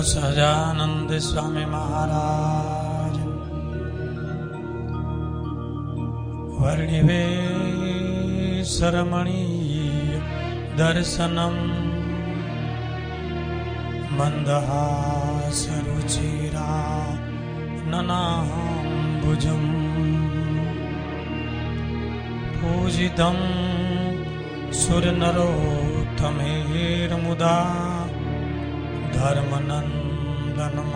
બોલો સહજાનંદ સ્વામી મહારાજ. વર્ણિવે સરમણી દર્શનમ મંદહાસ રુચિરા નનાંબુજમ પૂજિતમ સુરનરોત્તમૈર્મુદા ધર્મનંદનમઃ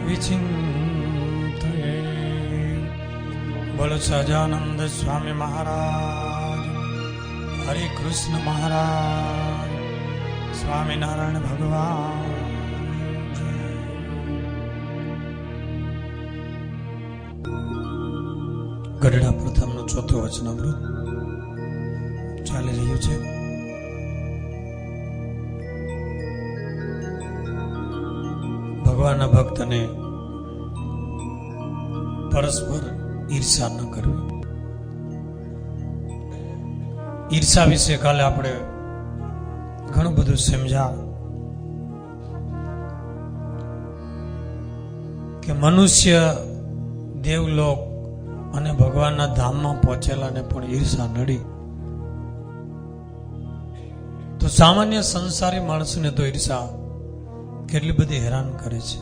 વિચિંતયે. બોલો સહજાનંદ સ્વામી મહારાજ, હરે કૃષ્ણ મહારાજ, સ્વામિનારાયણ ભગવાન. ગઢડા પ્રથમનો ચોથો વચનામૃત ચાલી રહ્યું છે. ભગવાનના ભક્તને પરસ્પર ઈર્ષા ન કરવી. ઈર્ષા વિશે કાલે આપણે ઘણું બધું સમજ્યા કે મનુષ્ય દેવલોક અને ભગવાનના ધામમાં પહોંચેલાને પણ ઈર્ષા નડી તો સામાન્ય સંસારી માણસને તો ઈર્ષા કેટલી બધી હેરાન કરે છે.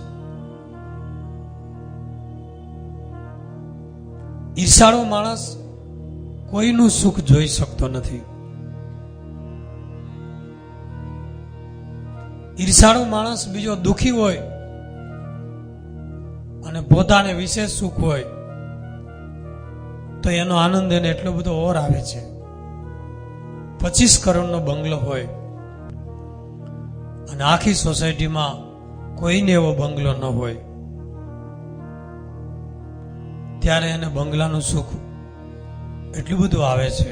ઈર્ષાળુ માણસ કોઈનું સુખ જોઈ શકતો નથી. ઈર્ષાળુ માણસ બીજો દુખી હોય અને પોતાને વિશેષ સુખ હોય તો એનો આનંદ એને એટલો બધો ઓર આવે છે. 25 કરોડનો બંગલો હોય અને આખી સોસાયટીમાં કોઈને એવો બંગલો ન હોય ત્યારે એને બંગલાનું સુખ એટલું બધું આવે છે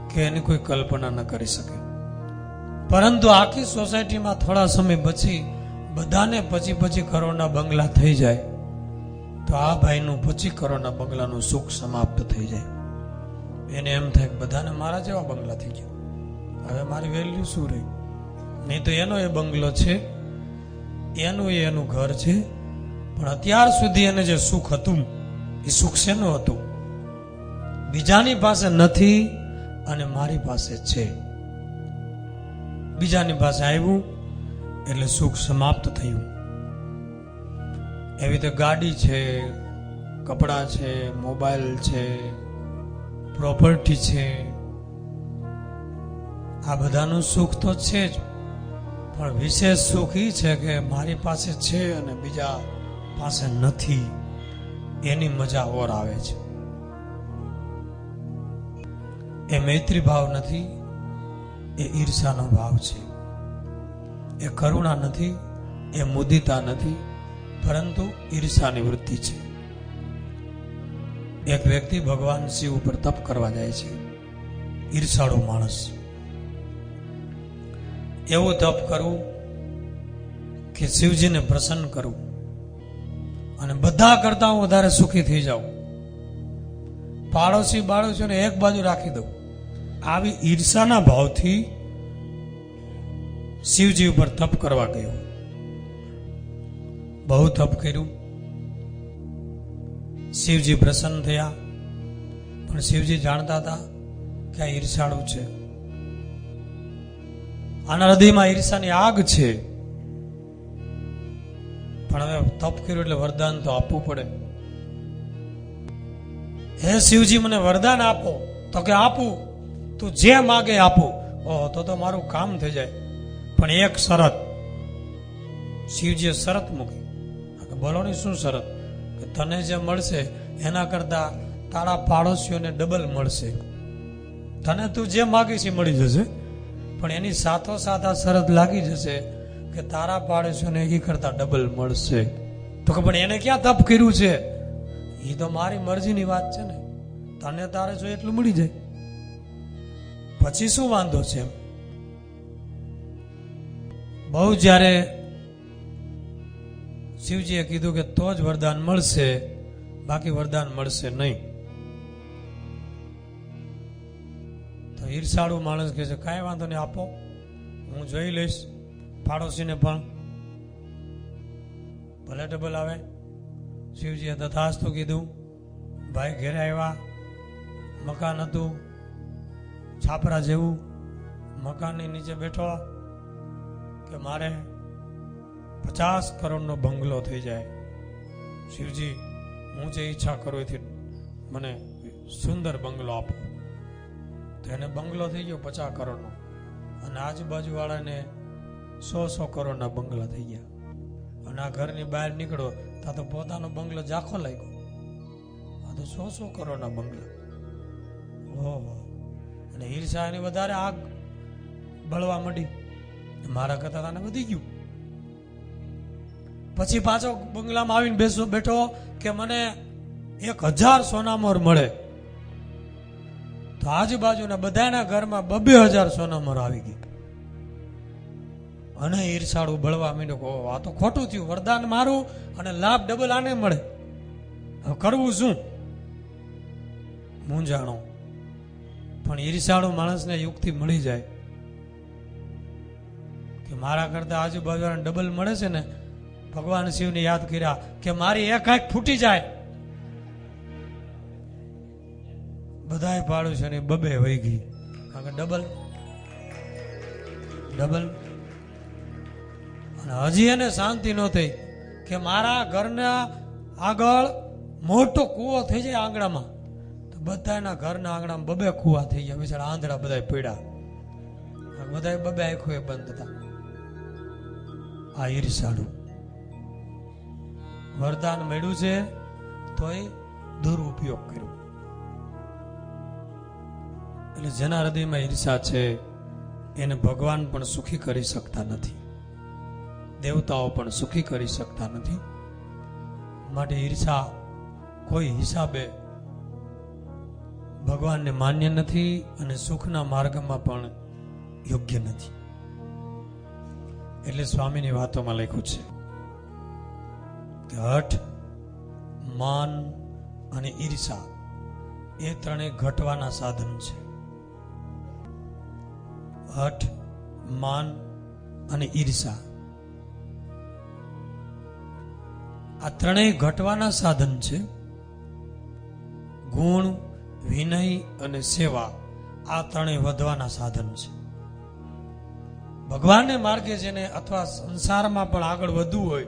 કે એની કોઈ કલ્પના ન કરી શકે. પરંતુ આખી સોસાયટીમાં થોડા સમય પછી બધાને 25 કરોડના બંગલા થઈ જાય તો આ ભાઈનું 25 કરોડના બંગલાનું સુખ સમાપ્ત થઈ જાય. એને એમ થાય કે બધાને મારા જેવા બંગલા થઈ ગયા, હવે મારી વેલ્યુ શું રહી? નહીં તો એનો એ બંગલો છે, એનું ઘર છે, પણ અત્યાર સુધી એને જે સુખ હતું એ સુખ શેનું હતું? બીજાની પાસે નથી અને મારી પાસે છે. બીજાની પાસે આવ્યું એટલે સુખ સમાપ્ત થયું. એવી રીતે ગાડી છે, કપડાં છે, મોબાઈલ છે, પ્રોપર્ટી છે, આ બધાનું સુખ તો છે જ, પણ વિશેષ સુખ એ છે કે મારી પાસે છે અને બીજા પાસે નથી, એની મજા ઓર આવે છે. એ મૈત્રી ભાવ નથી, એ ઈર્ષાનો ભાવ છે. એ કરુણા નથી, એ મુદિતા નથી, પરંતુ ઈર્ષાની વૃત્તિ છે. એક વ્યક્તિ ભગવાન શિવ ઉપર તપ કરવા જાય છે, ઈર્ષાળુ માણસ. એવું તપ કરવું કે શિવજીને પ્રસન્ન કરવું અને બધા કરતા હું વધારે સુખી થઈ જાઉં, પાડોશી બાળોશીને એક બાજુ રાખી દઉં. આવી ઈર્ષાના ભાવથી શિવજી ઉપર તપ કરવા ગયો. બહુ તપ કર્યું, શિવજી પ્રસન્ન થયા, પણ શિવજી જાણતા હતા કે આ ઈર્ષાળુ છે, આના હૃદયમાં ઈર્ષાની આગ છે. પણ હવે તપ કર્યું એટલે વરદાન તો આપવું પડે. હે શિવજી મને વરદાન આપો. તો કે આપું, તું જે માગે આપું. ઓહો, તો મારું કામ થઈ જાય, પણ એક શરત. શિવજીએ શરત મૂકી. બોલો ને શું શરત? કે તને જે મળશે એના કરતા તારા પાડોશીઓને ડબલ મળશે. તને તું જે માગીશ એ મળી જશે, પણ એની સાથોસાથ આ શરત લાગી જશે કે તારા પાડોશીઓને એ કરતા ડબલ મળશે. તો કે પણ એને ક્યાં તપ કર્યું છે? એ તો મારી મરજીની વાત છે ને, તને તારે જો એટલું મળી જાય, પછી શું વાંધો છે? બહુ જ્યારે શિવજીએ કીધું કે તો જ વરદાન મળશે, બાકી વરદાન મળશે નહીં. તો ઈર્ષાળુ માણસ કહે છે કાંઈ વાંધો નહીં, આપો, હું જોઈ લઈશ. પાડોશીને પણ ભલે ડબલ આવે. શિવજીએ તથાસ્તુ કીધું. ભાઈ ઘેરે આવ્યા, મકાન હતું છાપરા જેવું, મકાનની નીચે બેઠો કે મારે 50 કરોડનો બંગલો થઈ જાય. શિવજી, હું જે ઈચ્છા કરું એથી મને સુંદર બંગલો આપો. તો એને બંગલો થઈ ગયો 50 કરોડનો, અને આજુબાજુ વાળાને 100 કરોડના બંગલા થઈ ગયા. અને આ ઘરની બહાર નીકળો ત્યાં તો પોતાનો બંગલો ઝાંખો લાગ્યો. આ તો 100 કરોડના બંગલા. ઓહો! અને ઈર્ષા એની વધારે આગ બળવા માંડી. મારા કરતા તાને વધી ગયું. પછી પાછો બંગલામાં આવીને બેઠો કે મને 1000 સોનામોર મળે. તો આજુબાજુના બધાના ઘરમાં 2000 સોનામોર આવી ગઈ. અને ઈર્ષાળું બળવા માંડ્યો. આ તો ખોટું થયું, વરદાન મારું અને લાભ ડબલ આને મળે. હવે કરવું શું? મૂંઝાણો. પણ ઈર્ષાળુ માણસને યુક્તિ મળી જાય કે મારા કરતા આજુબાજુના ડબલ મળે છે ને. ભગવાન શિવને યાદ કર્યા કે મારી એક આંખ ફૂટી જાય. બધાય પાડું છે ને 2 વહી ગઈ. કારણ કે ડબલ. અને હજી એને શાંતિ ન થઈ કે મારા ઘરના આગળ મોટો કૂવો થઈ જાય આંગણામાં. તો બધાના ઘરના આંગણામાં 2 કૂવા થઈ ગયા. બિચારા આંધળા બધા પડ્યા. બધા 2 આંખો બંધ હતા. આ ઈર્ષાળું વરદાન મળ્યું છે તોય દુરુપયોગ કર્યો. એટલે જેના હૃદયમાં ઈર્ષા છે એને ભગવાન પણ સુખી કરી શકતા નથી, દેવતાઓ પણ સુખી કરી શકતા નથી. માટે ઈર્ષા કોઈ હિસાબે ભગવાનને માન્ય નથી અને સુખના માર્ગમાં પણ યોગ્ય નથી. એટલે સ્વામીની વાતોમાં લખ્યું છે કે હઠ, માન અને ઈર્ષા એ ત્રણેય ઘટવાના સાધન છે. હઠ, માન અને ઈર્ષા આ ત્રણેય ઘટવાના સાધન છે. ગુણ, વિનય અને સેવા આ ત્રણેય વધવાના સાધન છે. ભગવાનને માર્ગે જેને અથવા સંસારમાં પણ આગળ વધવું હોય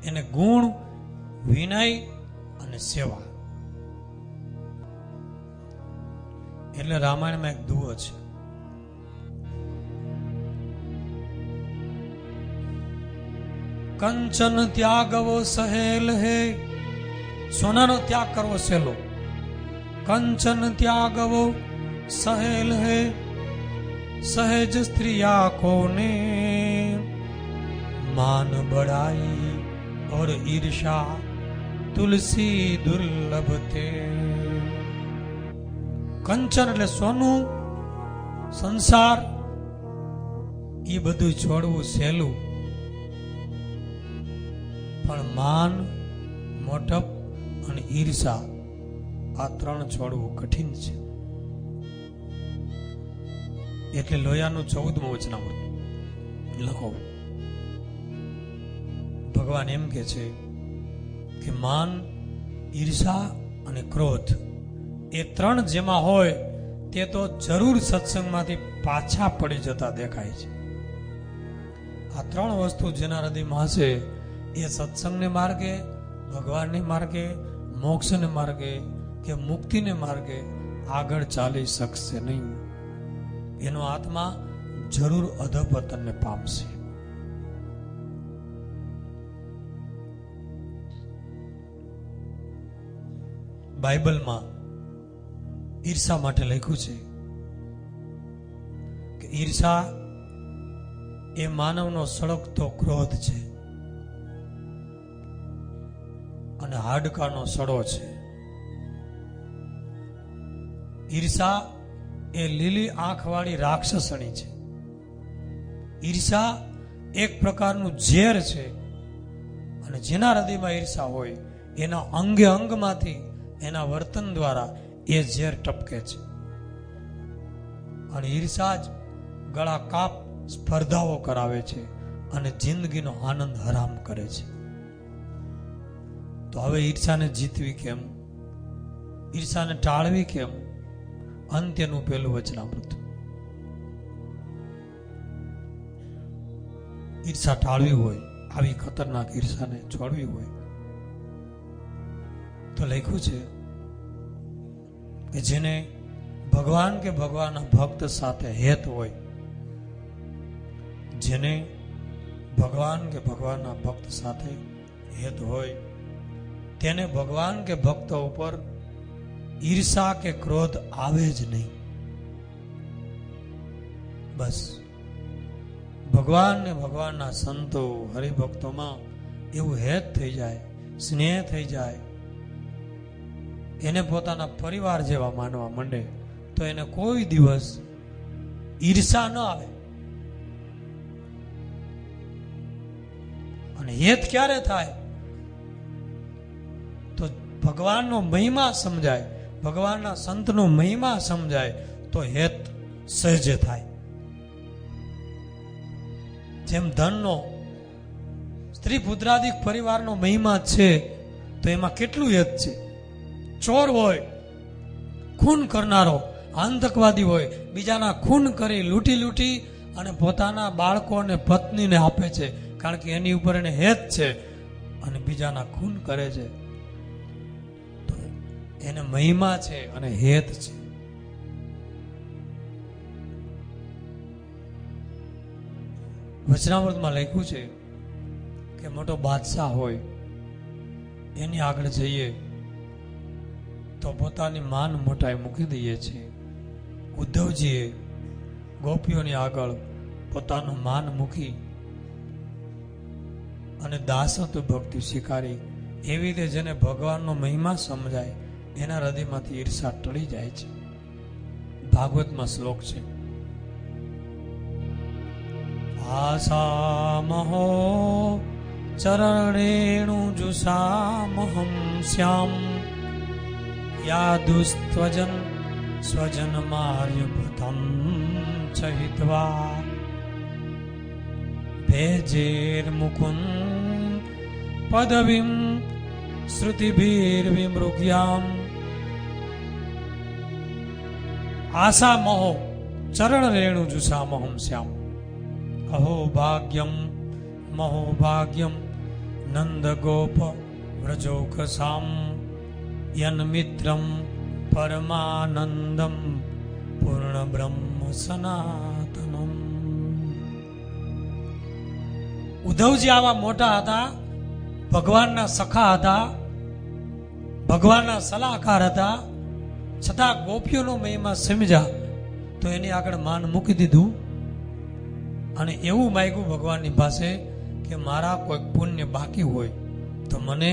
એને ગુણ, વિનય અને સેવા. એટલે રામાયણમાં એક દુહો છે. કંચન ત્યાગવો સહેલ હે. સોનાનો ત્યાગ કરવો સહેલો. કંચન ત્યાગવો સહેલ હે, સહેજ સ્ત્રિયા કોને. માન બड़ाई और ईर्षा तुलसी दुर्लभ थे. કંચન એટલે સોનું, સંસાર, એ બધું છોડવું સહેલું. પણ માન, મોટપ અને ઈર્ષા આ 3 છોડવું કઠિન છે. એટલે લોયાનું 14મું વચનામૃત લખો. ભગવાન એમ કે છે કે માન, ઈર્ષા અને ક્રોધ એ 3 જેમાં હોય તે તો જરૂર સત્સંગમાંથી પાછા પડી જતા દેખાય છે. આ 3 વસ્તુ જેના હૃદયમાં હશે એ સત્સંગને માર્ગે, ભગવાનને માર્ગે, મોક્ષને માર્ગે કે મુક્તિને માર્ગે આગળ ચાલી શકશે નહીં. એનો આત્મા જરૂર અધપતનને પામશે. બાઇબલમાં ઈર્ષા માટે લખ્યું છે કે ઈર્ષા એ માનવનો સળગતો ક્રોધ છે અને હાડકાનો સડો છે. ઈર્ષા એ લીલી આંખવાળી રાક્ષસણી છે. ઈર્ષા એક પ્રકારનું ઝેર છે અને જેના હૃદયમાં ઈર્ષા હોય એના અંગે અંગમાંથી, એના વર્તન દ્વારા એ ઝેર ટપકે છે. અને ઈર્ષા જ ગળા કાપ સ્પર્ધાઓ કરાવે છે, અને જિંદગીનો આનંદ હરામ કરે છે. તો હવે ઈર્ષાને જીતવી કેમ, ઈર્ષાને ટાળવી કેમ? અંત્યનું પહેલું વચનામૃત. ઈર્ષા ટાળવી હોય, આવી ખતરનાક ઈર્ષાને છોડવી હોય તો લખ્યું છે કે જેને ભગવાન કે ભગવાનના ભક્ત સાથે હેત હોય, જેને ભગવાન કે ભગવાનના ભક્ત સાથે હેત હોય તેને ભગવાન કે ભક્ત ઉપર ઈર્ષા કે ક્રોધ આવે જ નહીં. બસ ભગવાન ને ભગવાનના સંતો હરિભક્તોમાં એવું હેત થઈ જાય, સ્નેહ થઈ જાય, એને પોતાના પરિવાર જેવા માનવા માંડે તો એને કોઈ દિવસ ઈર્ષા ન આવે. અને હેત ક્યારે થાય? તો ભગવાનનો મહિમા સમજાય, ભગવાનના સંતનો મહિમા સમજાય તો હેત સહજે થાય. જેમ ધનનો, સ્ત્રી પુત્રાદિક પરિવારનો મહિમા છે તો એમાં કેટલું હેત છે. ચોર હોય, ખૂન કરનારો, આતંકવાદી હોય, બીજાના ખૂન કરી લૂંટી અને પોતાના બાળકોને પત્નીને આપે છે કારણ કે એની ઉપર એને હેત છે, અને બીજાના ખૂન કરે છે તો એને મહિમા છે અને હેત છે. વચનામૃતમાં લખ્યું છે કે મોટો બાદશાહ હોય, એની આગળ જઈએ તો પોતાની માન મોટાઈ મૂકી દઈએ છીએ. ઉદ્ધવજીએ ગોપીઓની આગળ પોતાનું માન મૂકી અને દાસત્વ ભક્તિ સ્વીકારી. એવી રીતે જેને ભગવાનનો મહિમા સમજાય એના હૃદયમાંથી ઈર્ષા ટળી જાય છે. ભાગવતમાં શ્લોક છે, આસામહો ચરણેણુ જુષામહં શ્યામ યાદુસ્ત્વજન સ્વજન માર્યભૂતં ચહિત્વા ભેજેર્મુકું પદવીં શ્રુતિભીર્વિમૃગ્યામ. આસામહો ચરણ રેણુ જુષામહં શ્યામ અહો ભાગ્યમ મહો ભાગ્યમ નંદ ગોપ વ્રજોકસામ યન્મિત્રમ પરમાનંદમ પૂર્ણ બ્રહ્મ સનાતનમ. ઉદ્ધવજી આવા મોટા હતા, ભગવાનના સખા હતા, ભગવાનના સલાહકાર હતા, છતાં ગોપીઓનો મહિમા સમજ્યા તો એની આગળ માન મૂકી દીધું અને એવું માંગ્યું ભગવાનની પાસે કે મારા કોઈ પુણ્ય બાકી હોય તો મને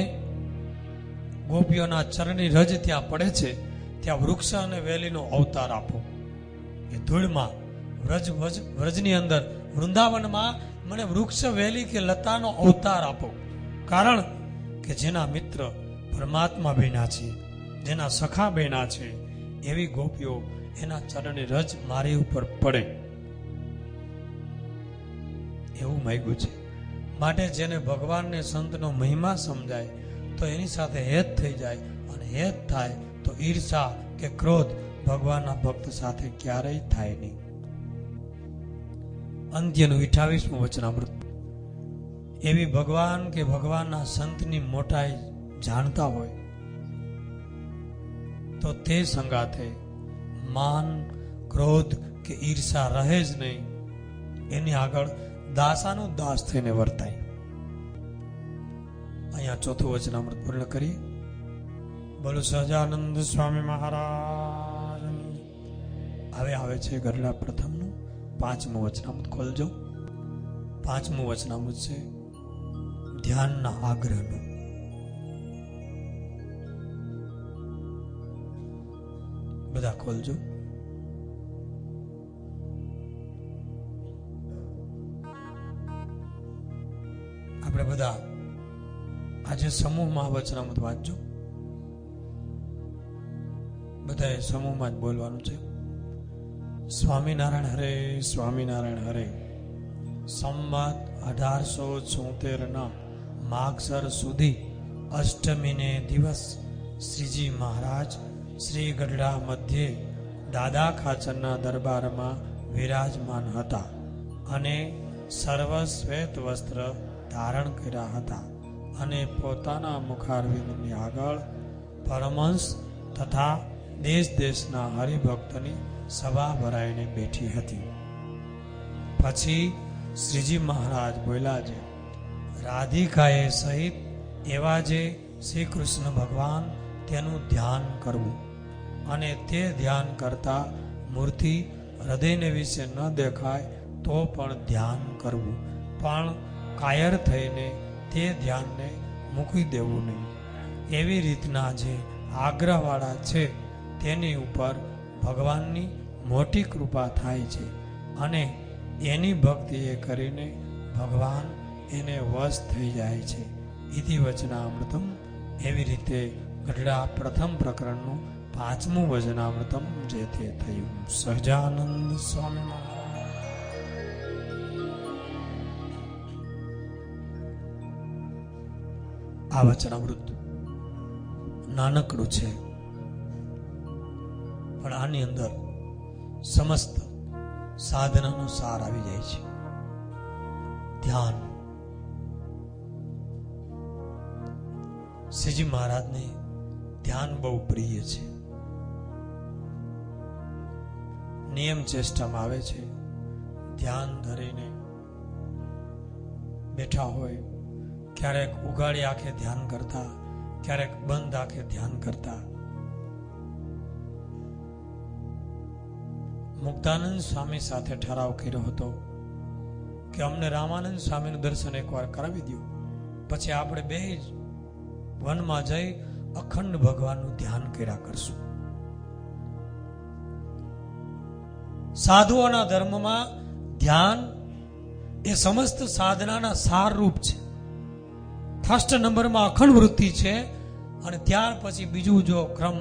ગોપીઓના ચરણની રજ ત્યાં પડે છે, ત્યાં વૃક્ષ અને વેલીનો અવતાર આપો. એ ધૂળમાં વ્રજની અંદર વૃંદાવનમાં મને વૃક્ષ વેલી કે લતાનો અવતાર આપો. કારણ કે જેના મિત્ર પરમાત્મા બન્યા છે, જેના સખા બન્યા છે, એવી ગોપીઓ એના ચરણની રજ મારી ઉપર પડે એવું માંગ્યું છે. માટે જેને ભગવાનને સંતનો મહિમા સમજાય તો એની સાથે હેત થઈ જાય, અને હેત થાય તો ઈર્ષા કે ક્રોધ ભગવાનના ભક્ત સાથે ક્યારેય થાય નહીં. અંત્યનું 28મું વચનામૃત. એવી ભગવાન કે ભગવાનના સંતની મોટાઈ જાણતા હોય તો તે સંગાથે માન, ક્રોધ કે ઈર્ષા રહે જ નહીં. એની આગળ દાસાનું દાસ થઈને વર્તાય. અહીંયા ચોથું વચનામૃત પૂર્ણ કરીએ. બોલો સહજાનંદ સ્વામી મહારાજ. હવે આવે છે ગરડા પ્રથમનું 5મું વચનામૃત. ખોલજો. 5મું વચનામૃત છે ધ્યાનના આગ્રહનું. બધા ખોલજો. આપણે બધા આજે સમૂહમાં વચનામૃત વાંચજો. બધાએ સમૂહમાં જ બોલવાનું છે. સ્વામિનારાયણ હરે, સ્વામિનારાયણ હરે. સંમત 1874 માગસર સુધી અષ્ટમીને દિવસ શ્રીજી મહારાજ શ્રી ગઢડા મધ્યે દાદા ખાચરના દરબારમાં વિરાજમાન હતા અને સર્વ શ્વેત વસ્ત્ર ધારણ કર્યા હતા અને પોતાના મુખારવિંદની આગળ પરમહંસ તથા દેશ દેશના હરિભક્તની સભા ભરાઈને બેઠી હતી. પછી શ્રીજી મહારાજ બોલ્યા છે, રાધિકાએ સહિત એવા જે શ્રી કૃષ્ણ ભગવાન તેનું ધ્યાન કરવું અને તે ધ્યાન કરતા મૂર્તિ હૃદયને વિશે ન દેખાય તો પણ ધ્યાન કરવું, પણ કાયર થઈને તે ધ્યાનને મૂકી દેવું નહીં. એવી રીતના જે આગ્રહવાળા છે તેની ઉપર ભગવાનની મોટી કૃપા થાય છે અને એની ભક્તિ એ કરીને ભગવાન એને વશ થઈ જાય છે. ઇતિ વચનામૃતમ. એવી રીતે ગઢડા પ્રથમ પ્રકરણનું 5મું વચનામૃતમ જે તે થયું. સહજાનંદ સ્વામી મહારાજ. આ વચનામૃત નાનકડું છે, પણ આની અંદર સમસ્ત સાધનાનો સાર આવી જાય છે. ધ્યાન. શ્રીજી મહારાજને ધ્યાન બહુ પ્રિય છે. નિયમ ચેષ્ટામાં આવે છે, ધ્યાન ધરીને બેઠા હોય, ક્યારેક ઉઘાડી આંખે ધ્યાન કરતા, ક્યારેક બંધ આંખે ધ્યાન કરતા. મુક્તાનંદ સ્વામી સાથે ઠરાવ કર્યો હતો કે અમને રામાનંદ સ્વામીનું દર્શન એકવાર કરાવી દો, પછી આપણે બે જ વનમાં જઈ અખંડ ભગવાનનું ધ્યાન કર્યા કરશું. સાધુઓના ધર્મમાં ધ્યાન એ સમસ્ત સાધનાના સાર રૂપ છે. ફર્સ્ટ નંબરમાં અખંડ વૃત્તિ છે અને ત્યાર પછી બીજું જો ક્રમ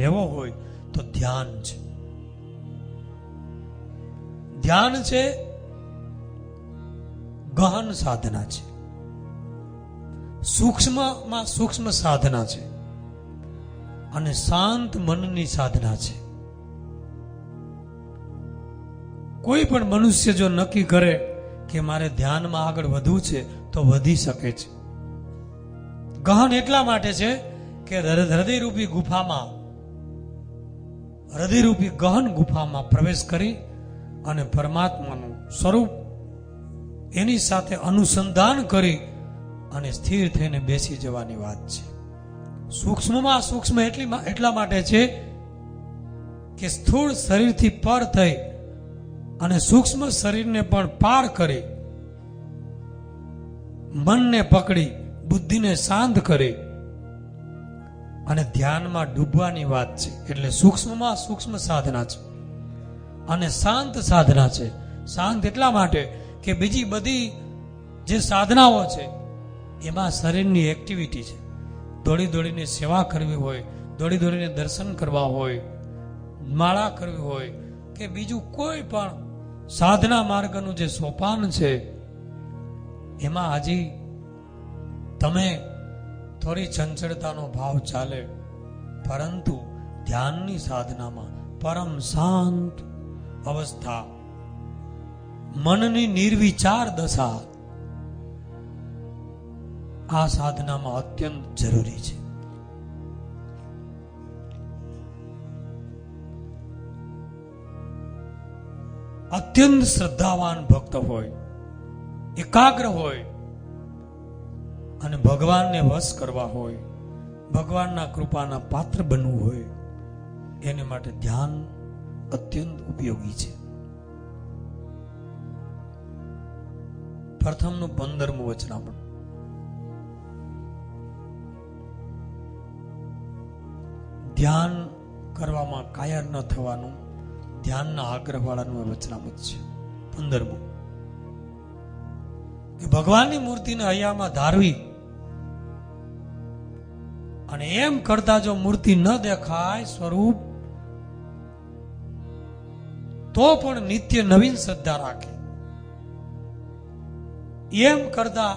લેવો હોય તો ધ્યાન છે. ધ્યાન છે ગહન સાધના છે, સૂક્ષ્મમાં સૂક્ષ્મ સાધના છે અને શાંત મનની સાધના છે. કોઈ પણ મનુષ્ય જો નક્કી કરે કે મારે ધ્યાનમાં આગળ વધવું છે તો વધી શકે છે. ગહન એટલા માટે છે કે હૃદયરૂપી ગુફામાં, હૃદયરૂપી ગહન ગુફામાં પ્રવેશ કરી અને પરમાત્માનું સ્વરૂપ એની સાથે અનુસંધાન કરી અને સ્થિર થઈને બેસી જવાની વાત છે. સૂક્ષ્મમાં સૂક્ષ્મ એટલા માટે છે કે સ્થૂળ શરીરથી પર થઈ અને સૂક્ષ્મ શરીરને પણ પાર કરી, મનને પકડી બુદ્ધિને શાંત કરી અને ધ્યાનમાં ડૂબવાની વાત છે. એટલે સૂક્ષ્મમાં સૂક્ષ્મ સાધના છે અને શાંત સાધના છે. શાંત એટલા માટે કે બીજી બધી જે સાધનાઓ છે એમાં શરીરની એક્ટિવિટી છે. દોડી દોડીને સેવા કરવી હોય, દોડી દોડીને દર્શન કરવા હોય, માળા કરવી હોય કે બીજું કોઈ પણ સાધના માર્ગનું જે સોપાન છે એમાં હજી તમે થોડી ચંચળતાનો ભાવ ચાલે, પરંતુ ધ્યાનની સાધનામાં પરમ શાંત અવસ્થા, મનની નિર્વિચાર દશા આ સાધનામાં અત્યંત જરૂરી છે. અત્યંત શ્રદ્ધાવાન ભક્ત હોય, એકાગ્ર હોય અને ભગવાનને વશ કરવા હોય, ભગવાનના કૃપાના પાત્ર બનવું હોય, એને માટે ધ્યાન અત્યંત ઉપયોગી છે. પ્રથમનું 15મું વચનામૃત. ધ્યાન કરવામાં કાયર ન થવાનું, ધ્યાનના આગ્રહવાળાનું વચનામૃત છે. 15મું કે ભગવાનની મૂર્તિને હૈયામાં ધારવી અને એમ કરતા જો મૂર્તિ ન દેખાય સ્વરૂપ તો પણ નિત્ય નવીન શ્રદ્ધા રાખે. એમ કરતા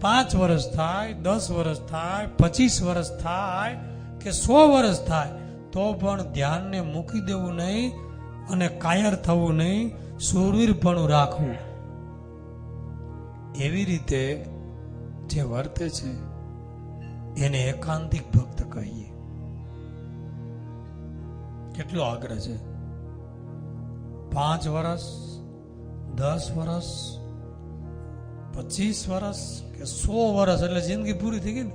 5 વર્ષ થાય, 10 વર્ષ થાય, 25 વર્ષ થાય કે 100 વર્ષ થાય તો પણ ધ્યાનને મૂકી દેવું નહીં અને કાયર થવું નહીં, શૂરવીરપણું રાખવું. એવી રીતે જે વર્તે છે એને એકાંતિક ભક્ત કહીએ. કેટલો આગ્રહ છે? 5 વર્ષ, 10 વર્ષ, 25 વર્ષ કે 100 વર્ષ એટલે જિંદગી પૂરી થઈ ગઈ ને,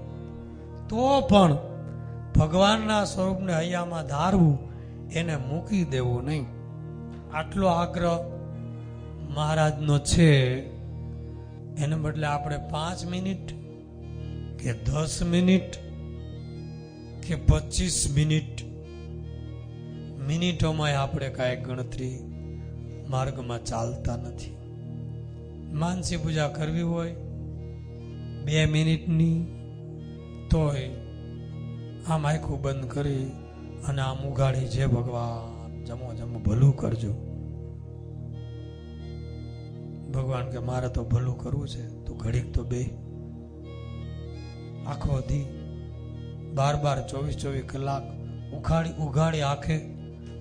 તો પણ ભગવાનના સ્વરૂપને હૈયામાં ધારવું, એને મૂકી દેવું નહીં. આટલો આગ્રહ મહારાજનો છે. એને બદલે આપણે 5 મિનિટ કે 10 મિનિટ કે 25 મિનિટોમાં આપણે કાંઈ ગણતરી માર્ગમાં ચાલતા નથી. માનસી પૂજા કરવી હોય 2 મિનિટની તોય આમ આંખું બંધ કરી અને આમ ઉઘાડી, જે ભગવાન જમો જમો ભલું કરજો. ભગવાન કે મારે તો ભલું કરવું છે, તું ઘડીક તો બે. આખો દી 12 24 કલાક ઉઘાડી આંખે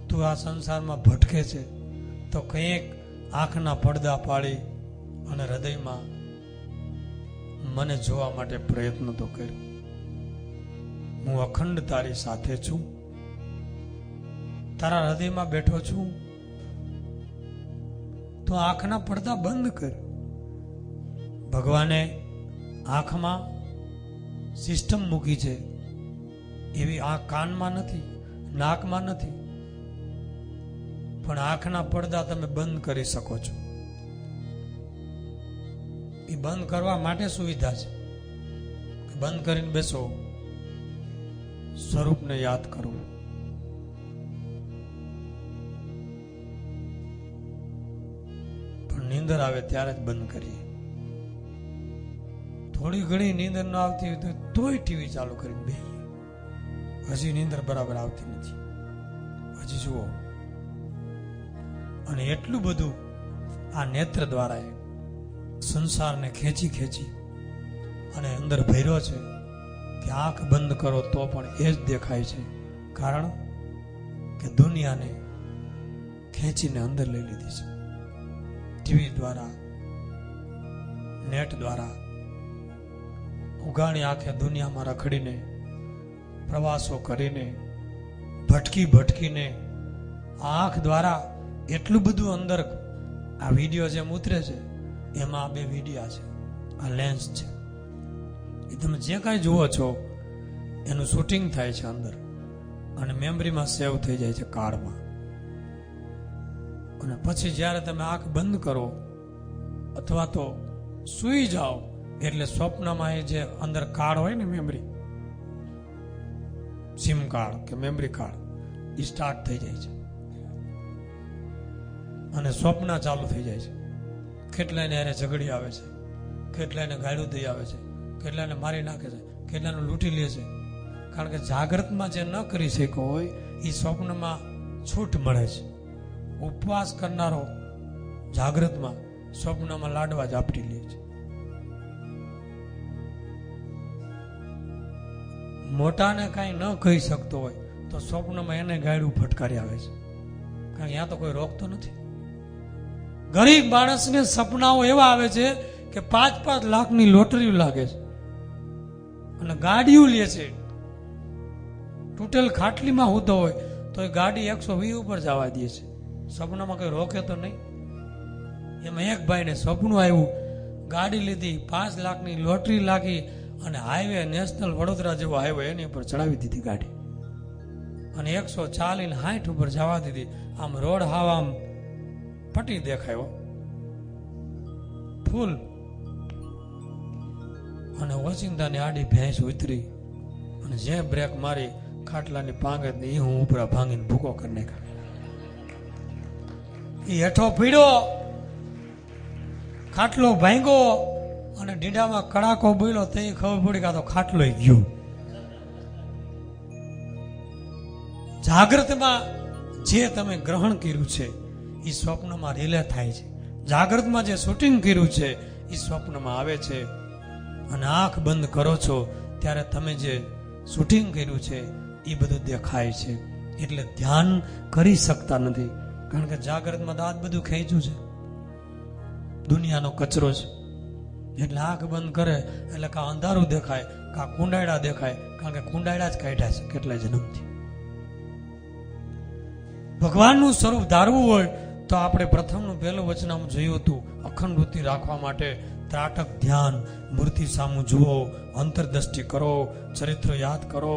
તું આ સંસારમાં ભટકે છે, તો કંઈક આંખના પડદા પાડી અને હૃદયમાં મને જોવા માટે પ્રયત્ન તો કર્યો. હું અખંડ તારી સાથે છું, તારા હૃદયમાં બેઠો છું, તો આંખના પડદા બંધ કર. ભગવાને આંખમાં સિસ્ટમ મૂકી છે, એવી આંખ કાનમાં નથી, નાકમાં નથી, પણ આંખના પડદા તમે બંધ કરી શકો છો. એ બંધ કરવા માટે સુવિધા છે. બંધ કરીને બેસો, સ્વરૂપને યાદ કરવું. પણ નીંદર આવે ત્યારે જ બંધ કરીએ. થોડી ઘણી નીંદર ન આવતી હોય તો તોય ટીવી ચાલુ કરીને બેહીએ. હજી નીંદર બરાબર આવતી નથી, હજી જુઓ. અને એટલું બધું આ નેત્ર દ્વારા સંસારને ખેંચી અને અંદર ભર્યો છે કે આંખ બંધ કરો તો પણ એ જ દેખાય છે. કારણ કે દુનિયાને ખેંચીને અંદર લઈ લીધી છે. ટીવી દ્વારા, નેટ દ્વારા ઉઘાણી આંખે દુનિયામાં રખડીને, પ્રવાસો કરીને, ભટકીને આંખ દ્વારા એટલું બધું અંદર આ વિડીયો જેમ ઉતરે છે, એમાં 2 વિડીયા છે, આ લેન્સ છે. એ તમે જે કાંઈ જુઓ છો એનું શૂટિંગ થાય છે અંદર અને મેમરીમાં સેવ થઈ જાય છે કાર્ડમાં. અને પછી જ્યારે તમે આંખ બંધ કરો અથવા તો સૂઈ જાઓ એટલે સ્વપ્નમાં એ જે અંદર કાર્ડ હોય ને, મેમરી, સિમ કાર્ડ કે મેમરી કાર્ડ, એ સ્ટાર્ટ થઈ જાય છે અને સ્વપ્ન ચાલુ થઈ જાય છે. કેટલાયને એને ઝઘડી આવે છે, કેટલાયને ગાળું દઈ આવે છે, કેટલાયને મારી નાખે છે, કેટલાયને લૂંટી લે છે. કારણ કે જાગ્રતમાં જે ન કરી શક્યો હોય એ સ્વપ્નમાં છૂટ મળે છે. ઉપવાસ કરનારો જાગ્રતમાં સ્વપ્નમાં લાડવા ઝાપટી લે છે. મોટાને કાંઈ ન કહી શકતો હોય તો સ્વપ્નમાં એને ગાયડું ફટકારી આવે છે. કારણ કે ત્યાં તો કોઈ રોકતો નથી. ગરીબ માણસને સપનાઓ એવા આવે છે કે 5-5 લાખની લોટરીઓ લાગે છે અને ગાડીઓ લે છે. તૂટેલ ખાટલીમાં હોતો હોય તો એ ગાડી 120 ઉપર જવા દે છે. સપનામાં કોઈ રોકે તો નહીં. એમાં એક ભાઈને સપનું આવ્યું, ગાડી લીધી, 5 લાખની લોટરી લાગી અને હાઈવે, નેશનલ વડોદરા જેવો હાઈવે, એની ઉપર ચડાવી દીધી ગાડી અને 140-60 ઉપર જવા દીધી. આમ રોડ હાવ આમ પટી દેખાયો ફૂલ. અને ઓચિંતાની આડી ભેંસ ઉતરી અને જે બ્રેક મારી ખાટલાની પાંગત ને હું ઉપરા ભાંગીને ભૂકો કરી નાખ્યો. એ હેઠો પીડ્યો, ખાટલો ભાંગ્યો અને ડીડામાં કડાકો બોલ્યો. તે ખબર પડી કે આ તો ખાટલો ગયો. જાગ્રતમાં જે તમે ગ્રહણ કર્યું છે એ સ્વપ્નમાં રિલે થાય છે. જાગ્રતમાં જે શૂટિંગ કર્યું છે એ સ્વપ્નમાં આવે છે અને આંખ બંધ કરો છો ત્યારે તમે જે શૂટિંગ કર્યું છે એ બધું દેખાય છે. એટલે ધ્યાન કરી શકતા નથી, કારણ કે જાગ્રતમાં તો આ બધું ખેંચ્યું છે, દુનિયાનો કચરો છે. એટલે આંખ બંધ કરે એટલે કા અંધારું દેખાય, કા કુંડાયડા દેખાય, કારણ કે કુંડાયડા જ કાઢ્યા છે કેટલા જન્મથી. ભગવાનનું સ્વરૂપ ધારવું હોય તો આપણે પ્રથમનું પહેલું વચનામું જોયું હતું, અખંડ વૃત્તિ રાખવા માટે ત્રાટક ધ્યાન, મૂર્તિ સામું જુઓ, અંતરદ્રષ્ટિ કરો, ચરિત્ર યાદ કરો,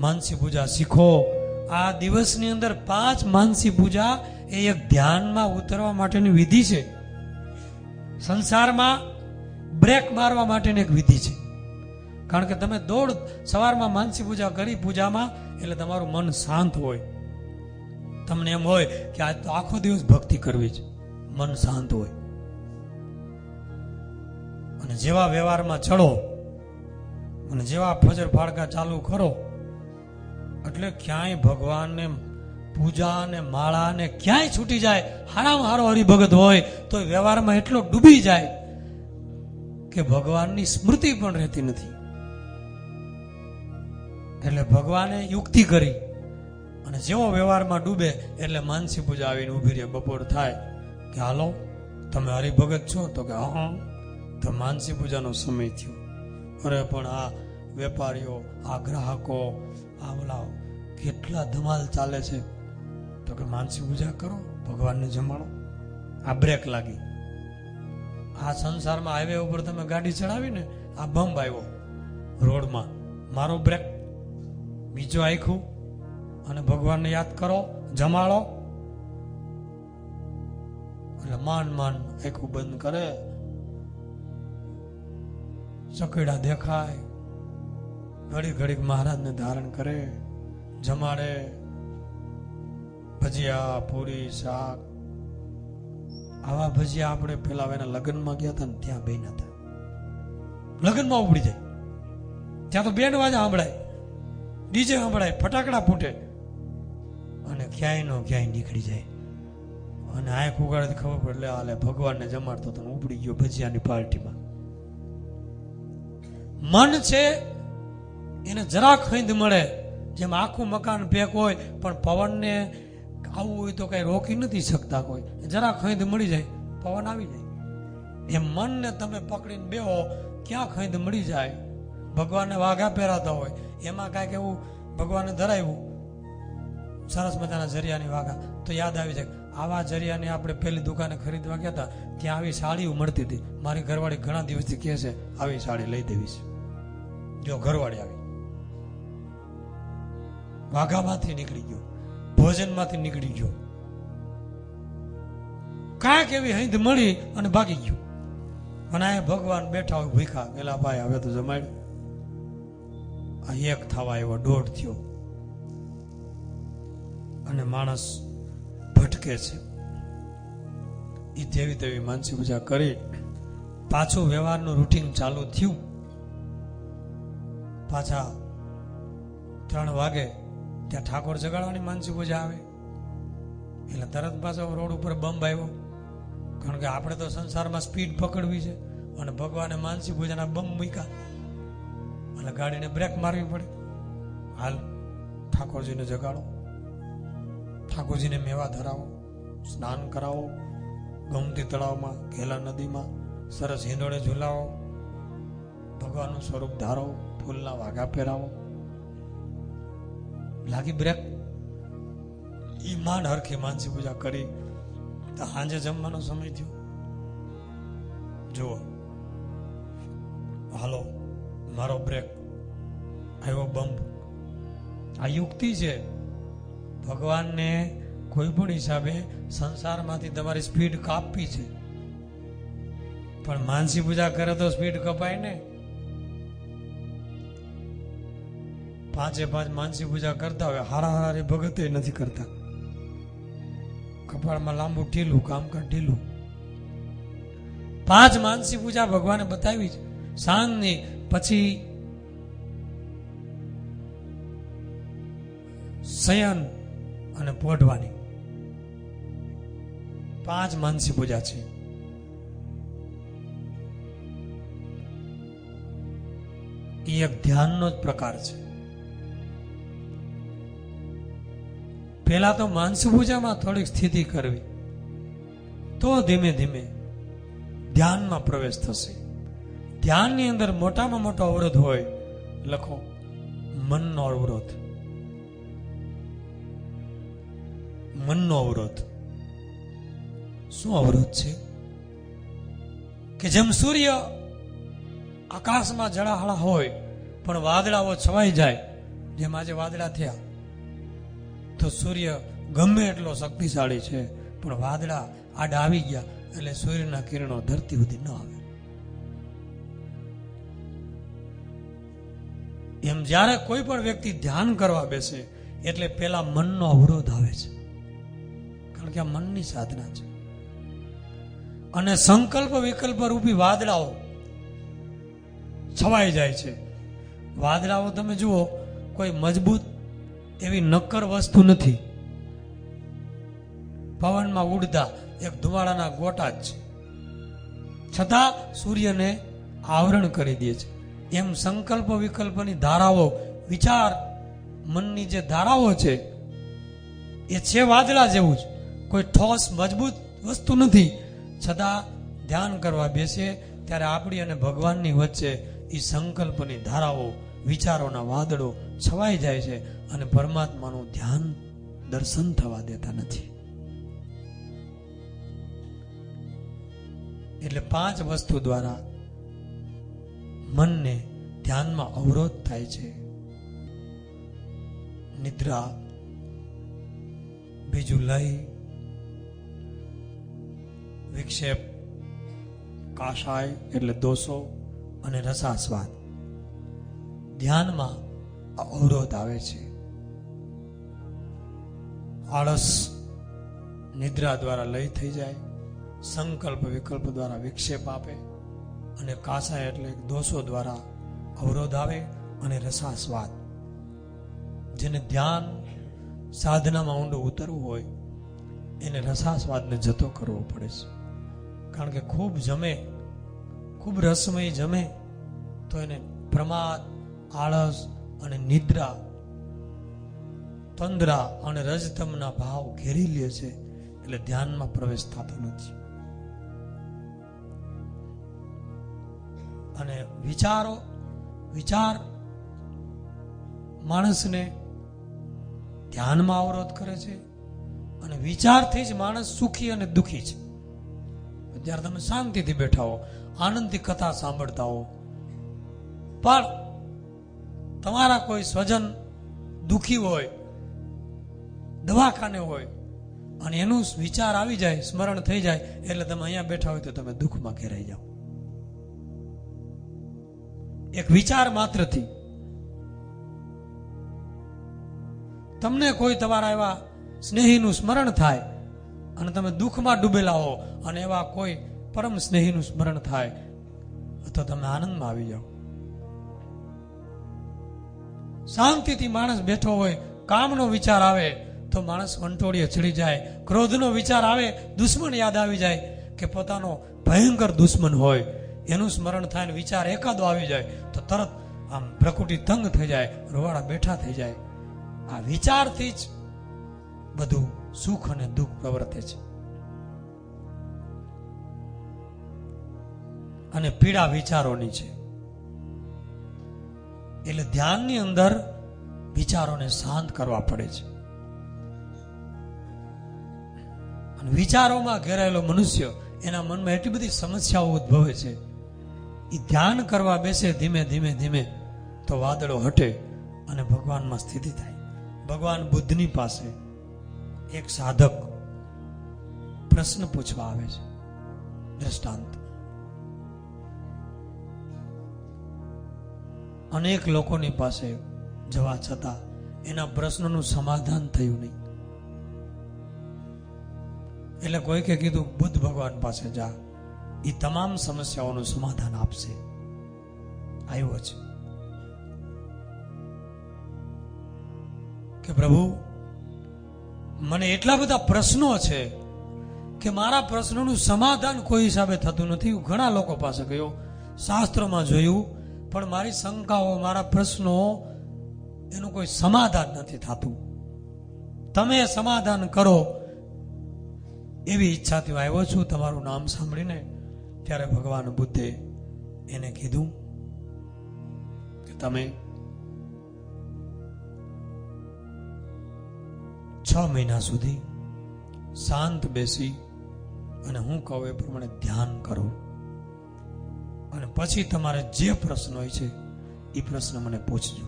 માનસી પૂજા શીખો. આ દિવસની અંદર 5 માનસી પૂજા એ એક ધ્યાનમાં ઉતરવા માટેની વિધિ છે. સંસારમાં બ્રેક મારવા માટેની એક વિધિ છે. કારણ કે તમે સવારમાં માનસી પૂજા કરી પૂજામાં એટલે તમારું મન શાંત હોય. તમને એમ હોય કે આજ તો આખો દિવસ ભક્તિ કરવી છે, મન શાંત હોય. અને જેવા વ્યવહારમાં ચડો અને જેવા ફજર ફાળકા ચાલુ કરો એટલે ક્યાંય ભગવાનને પૂજા ને માળા ને ક્યાંય છૂટી જાય. હારામાં હારો હરિભગત હોય તો વ્યવહારમાં એટલો ડૂબી જાય કે ભગવાનની સ્મૃતિ પણ રહેતી નથી. એટલે ભગવાને યુક્તિ કરી અને જેવો વ્યવહારમાં ડૂબે એટલે માનસી પૂજા આવીને ઉભી રહે. બપોર થાય કે હાલો તમે હરિભગત છો? તો કે હા, તો માનસી પૂજાનો સમય થયો. અરે પણ આ વેપારીઓ, આ ગ્રાહકો, આ ઓલા કેટલા ધમાલ ચાલે છે. તો કે માનસી પૂજા કરો, ભગવાનને જમાડો. આ બ્રેક લાગી. આ સંસારમાં હાઈવે ઉપર તમે ગાડી ચડાવીને આ બંબ આવ્યો રોડમાં, મારો બ્રેક, બીજો આખું, અને ભગવાનને યાદ કરો, જમાડો. એટલે માન આખું બંધ કરે, ચકેડા દેખાય, ઘડીક મહારાજને ધારણ કરે, જમાડે, ભજીયા, પૂરી, શાક. આવા ભજીયા આપણે પેલા એના લગ્નમાં ગયા હતા ને ત્યાં બેના હતા. લગ્નમાં ઉપડી જાય ત્યાં તો બેન્ડ વાજા સાંભળાય, ડીજે સાંભળાય, ફટાકડા ફૂટે અને ક્યાંય નીકળી જાય. અને આંખ ઉગાડે ખબર પડે હાલે ભગવાનને જમાડતો તો ઉપડી ગયો ભજીયાની પાર્ટીમાં. મન છે એને જરાક ખંડ મળે, જેમ આખું મકાન પેક હોય પણ પવનને આવવું હોય તો કઈ રોકી નથી શકતા કોઈ, જરાક ખંડ મળી જાય પવન આવી જાય. એમ મનને તમે પકડીને બેહો, ક્યાં ખંડ મળી જાય. ભગવાનને વાઘા પહેરાતા હોય એમાં કાંઈક એવું ભગવાનને ધરાવ્યું સરસ મજાના જરિયાની વાઘા, તો યાદ આવી જાય આવા જરિયાને આપણે પેલી દુકાને ખરીદવા ગયા હતા, ત્યાં આવી સાડીઓ મળતી હતી. મારી ઘરવાળી ઘણા દિવસથી કહે છે આવી સાડી લઈ દેવી છે. જો ઘરવાળી આવી, વાઘામાંથી નીકળી ગયો, ભોજનમાંથી નીકળી ગયો, કાંઈક એવી હૈદ મળી અને ભાગી ગયો. અને આ ભગવાન બેઠા હોય ભૂખા, પેલા ભાઈ હવે તો જમાડ્યું. આ એક થવા એવો 1.5 થયો અને માણસ ભટકે છે. એ જેવી તેવી માનસી પૂજા કરી પાછું વ્યવહારનું રૂટીન ચાલુ થયું. પાછા 3 વાગે ત્યાં ઠાકોર જગાડવાની માનસી પૂજા આવે એટલે તરત પાછો રોડ ઉપર બંબ આવ્યો. કારણ કે આપણે તો સંસારમાં સ્પીડ પકડવી છે અને ભગવાને માનસી પૂજાના બંબ મૂક્યા એટલે ગાડીને બ્રેક મારવી પડે. હાલ ઠાકોરજીને જગાડો, ઠાકોરજીને મેવા ધરાવો, સ્નાન કરાવો, ગોમતી તળાવમાં, ઘેલા નદીમાં સરસ હિંડોળે ઝુલાવો, ભગવાનનું સ્વરૂપ ધારો, ફૂલના વાઘા પહેરાવો. લાગી બ્રેક. ઈ માંડ હરખી માનસી પૂજા કરી તો સાંજે જમવાનો સમય થયો. જુઓ, હાલો મારો બ્રેક આવ્યો, બંબ. આ યુક્તિ છે. ભગવાનને કોઈ પણ હિસાબે સંસારમાંથી તમારી સ્પીડ કાપવી છે, પણ માનસી પૂજા કરે તો સ્પીડ કપાય ને. 5 માનસી પૂજા કરતા હોય, હારા ભગત નથી કરતા. કપાળમાં લાંબુ ઢીલું, કામકાજ ઢીલું. 5 માનસી પૂજા ભગવાને બતાવી છે. સાંજની પછી શયન અને પોઢવાની 5 માનસી પૂજા છે. એ એક ધ્યાનનો જ પ્રકાર છે. પહેલા તો માનસ પૂજામાં થોડીક સ્થિતિ કરવી, તો ધીમે ધીમે ધ્યાનમાં પ્રવેશ થશે. ધ્યાનની અંદર મોટામાં મોટો અવરોધ હોય, લખો મનનો અવરોધ. મનનો અવરોધ શું અવરોધ છે? કે જેમ સૂર્ય આકાશમાં જળાહળા હોય પણ વાદળાઓ છવાઈ જાય, જેમ આજે વાદળા થયા, તો સૂર્ય ગમે એટલો શક્તિશાળી છે પણ વાદળા આડા આવી ગયા એટલે સૂર્યના કિરણો ધરતી સુધી ન આવે. એમ જ્યારે કોઈ પણ વ્યક્તિ ધ્યાન કરવા બેસે એટલે પેલા મનનો અવરોધ આવે છે, કારણ કે આ મનની સાધના છે. અને સંકલ્પ વિકલ્પ રૂપી વાદળાઓ છવાઈ જાય છે. વાદળાઓ તમે જુઓ, કોઈ મજબૂત એવી નક્કર વસ્તુ નથી, પવનમાં ઉડતા એક ધુમાડાના ગોટા જ છે, છતાં સૂર્યને આવરણ કરી દે છે. એમ સંકલ્પ વિકલ્પની ધારાઓ, વિચાર મનની જે ધારાઓ છે એ છે વાદળા જેવું જ, કોઈ ઠોસ મજબૂત વસ્તુ નથી. છતાં ધ્યાન કરવા બેસે ત્યારે આપણી અને ભગવાનની વચ્ચે એ સંકલ્પની ધારાઓ, વિચારોના વાદળો છવાઈ જાય છે અને પરમાત્માનું ધ્યાન દર્શન થવા દેતા નથી. એટલે 5 વસ્તુ દ્વારા મનને ધ્યાનમાં અવરોધ થાય છે. નિદ્રા, બીજું લય, વિક્ષેપ, કાષાય એટલે દોષો અને રસાસ્વાદ. ધ્યાનમાં અવરોધ આવે છે. આળસ નિદ્રા દ્વારા લય થઈ જાય, સંકલ્પ વિકલ્પ દ્વારા વિક્ષેપ આપે, અને કાષાય એટલે દોષો દ્વારા અવરોધ આવે, અને રસાસ્વાદ, જેને ધ્યાન સાધનામાં ઊંડું ઉતરવું હોય એને રસાસ્વાદને જતો કરવો પડે છે. કારણ કે ખૂબ જમે, ખૂબ રસમય જમે તો એને પ્રમાદ, આળસ અને નિદ્રા, તંદ્રા અને રજતમના ભાવ ઘેરી લે છે, એટલે ધ્યાનમાં પ્રવેશ થતો નથી. અને વિચાર માણસને ધ્યાનમાં અવરોધ કરે છે, અને વિચારથી જ માણસ સુખી અને દુખી છે. જ્યારે તમે શાંતિથી બેઠા હો, આનંદથી કથા સાંભળતા હો, પણ તમારા કોઈ સ્વજન દુખી હોય, દવાખાને હોય, અને એનું વિચાર આવી જાય, સ્મરણ થઈ જાય, એટલે તમે અહીંયા બેઠા હોય તો તમે દુઃખમાં ઘેરાઈ જાઓ. એક વિચાર માત્રથી તમને કોઈ તમારા એવા સ્નેહીનું સ્મરણ થાય અને તમે દુઃખમાં ડૂબેલા હો, અને એવા કોઈ પરમ સ્નેહીનું સ્મરણ થાય તો તમે આનંદમાં આવી જાઓ. શાંતિથી માણસ બેઠો હોય, કામનો વિચાર આવે તો માણસ વંટોળીએ ચડી જાય, ક્રોધનો વિચાર આવે, દુશ્મન યાદ આવી જાય કે પોતાનો ભયંકર દુશ્મન હોય, એનું સ્મરણ થાય ને વિચાર એકાદો આવી જાય તો તરત આમ પ્રકૃતિ તંગ થઈ જાય, રોવાડા બેઠા થઈ જાય. આ વિચારથી જ બધું સુખ અને દુઃખ પ્રવર્તે છે. અને પીડા વિચારોની છે. એટલે ધ્યાનની અંદર વિચારોને શાંત કરવા પડે છે. અને વિચારોમાં ઘેરાયેલો મનુષ્ય, એના મનમાં એટલી બધી સમસ્યાઓ ઉદ્ભવે છે. એ ધ્યાન કરવા બેસે ધીમે ધીમે ધીમે તો વાદળો હટે અને ભગવાનમાં સ્થિતિ થાય. ભગવાન બુદ્ધની પાસે એક સાધક પ્રશ્ન પૂછવા આવે છે. દ્રષ્ટાંત, અનેક લોકોની પાસે જવા છતાં એના પ્રશ્નનું સમાધાન થયું નહીં. એટલે કોઈકે કીધું બુદ્ધ ભગવાન પાસે જા, એ તમામ સમસ્યાઓનું સમાધાન આપશે. આવ્યો છે કે પ્રભુ, મને એટલા બધા પ્રશ્નો છે કે મારા પ્રશ્નોનું સમાધાન કોઈ હિસાબે થતું નથી. હું ઘણા લોકો પાસે ગયો, શાસ્ત્રોમાં જોયું, પણ મારી શંકાઓ, મારા પ્રશ્નો, એનું કોઈ સમાધાન નથી થતું. તમે સમાધાન કરો એવી ઈચ્છાથી હું આવ્યો છું. તમારું નામ સાંભળીને ત્યારે ભગવાન બુદ્ધે એને કીધું કે તમે 6 મહિના સુધી શાંત બેસી અને હું કહું એ પ્રમાણે ધ્યાન કરો, અને પછી તમારે જે પ્રશ્ન હોય છે એ પ્રશ્ન મને પૂછજો.